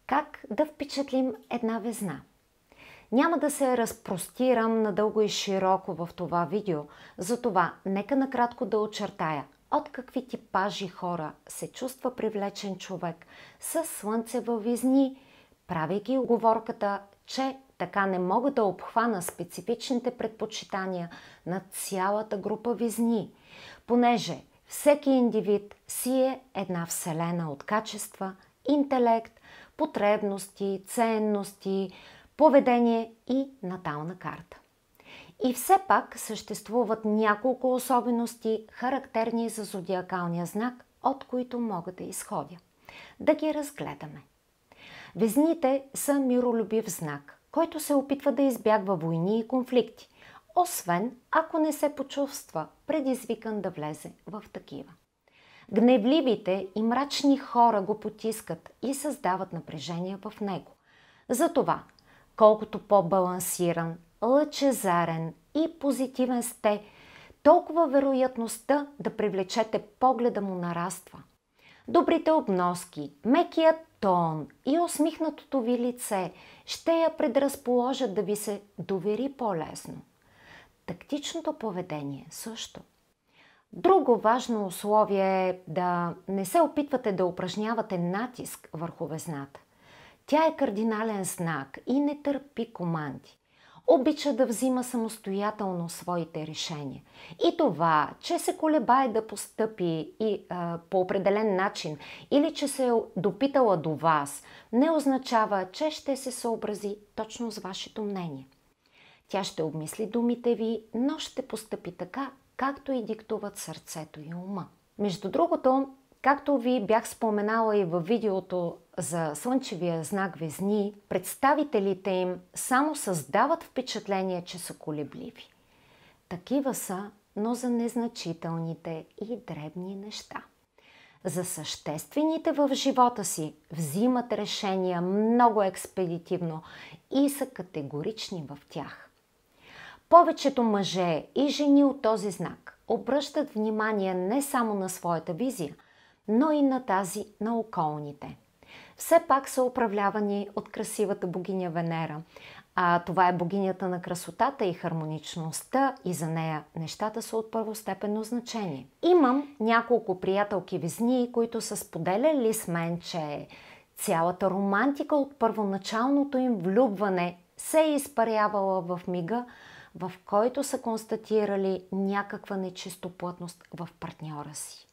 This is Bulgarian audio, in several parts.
Как да впечатлим една везна? Няма да се разпростирам надълго и широко в това видео, затова нека накратко да очертая от какви типажи хора се чувства привлечен човек със слънце във везни, правейки уговорката, че така не мога да обхвана специфичните предпочитания на цялата група везни, понеже всеки индивид си е една вселена от качества, интелект, потребности, ценности, поведение и натална карта. И все пак съществуват няколко особености, характерни за зодиакалния знак, от които мога да изходя. Да ги разгледаме. Везните са миролюбив знак, който се опитва да избягва войни и конфликти, освен ако не се почувства предизвикан да влезе в такива. Гневливите и мрачни хора го потискат и създават напрежение в него. Затова, колкото по-балансиран, лъчезарен и позитивен сте, толкова вероятността да привлечете погледа му нараства. Добрите обноски, мекият тон и усмихнатото ви лице ще я предразположат да ви се довери по-лесно. Тактичното поведение също. Друго важно условие е да не се опитвате да упражнявате натиск върху везната. Тя е кардинален знак и не търпи команди. Обича да взима самостоятелно своите решения. И това, че се колебае да постъпи по определен начин или че се е допитала до вас, не означава, че ще се съобрази точно с вашето мнение. Тя ще обмисли думите ви, но ще постъпи така, както и диктуват сърцето и ума. Между другото, както ви бях споменала и във видеото за слънчевия знак Везни, представителите им само създават впечатление, че са колебливи. Такива са, но за незначителните и дребни неща. За съществените в живота си взимат решения много експедитивно и са категорични в тях. Повечето мъже и жени от този знак обръщат внимание не само на своята визия, но и на тази на околните. Все пак са управлявани от красивата богиня Венера, а това е богинята на красотата и хармоничността и за нея нещата са от първостепенно значение. Имам няколко приятелки везни, които са споделяли с мен, че цялата романтика от първоначалното им влюбване се е изпарявала в мига, в който са констатирали някаква нечистоплътност в партньора си.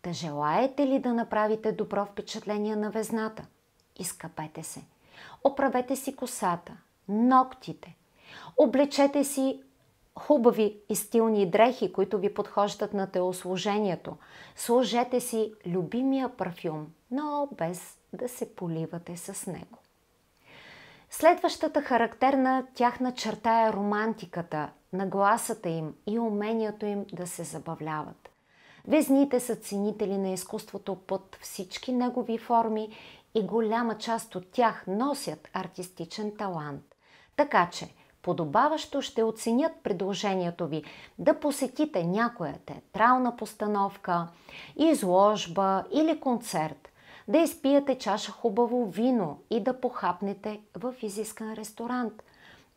Да желаете ли да направите добро впечатление на везната? Изкъпете се. Оправете си косата, ногтите. Облечете си хубави и стилни дрехи, които ви подхождат на телослужението. Сложете си любимия парфюм, но без да се поливате с него. Следващата характерна тяхна черта е романтиката, нагласата им и умението им да се забавляват. Везните са ценители на изкуството под всички негови форми и голяма част от тях носят артистичен талант. Така че подобаващо ще оценят предложението ви да посетите някоя театрална постановка, изложба или концерт, да изпиете чаша хубаво вино и да похапнете в изискан ресторант,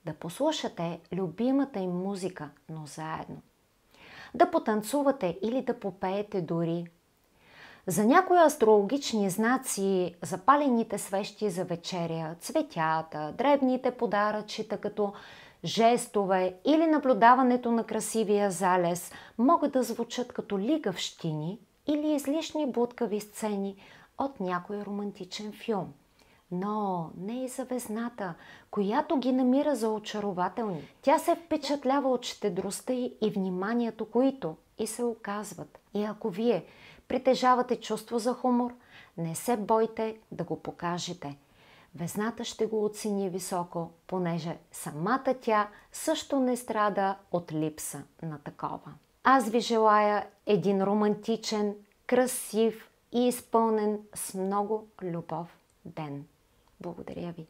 да послушате любимата им музика, но заедно. Да потанцувате или да попеете дори. За някои астрологични знаци запалените свещи за вечеря, цветята, дребните подаръчета като жестове или наблюдаването на красивия залез могат да звучат като лигавщини или излишни блудкави сцени от някой романтичен филм. Но не и за везната, която ги намира за очарователни. Тя се впечатлява от щедростта и вниманието, които и се оказват. И ако вие притежавате чувство за хумор, не се бойте да го покажете. Везната ще го оцени високо, понеже самата тя също не страда от липса на такова. Аз ви желая един романтичен, красив и изпълнен с много любов ден. Благодаря ви.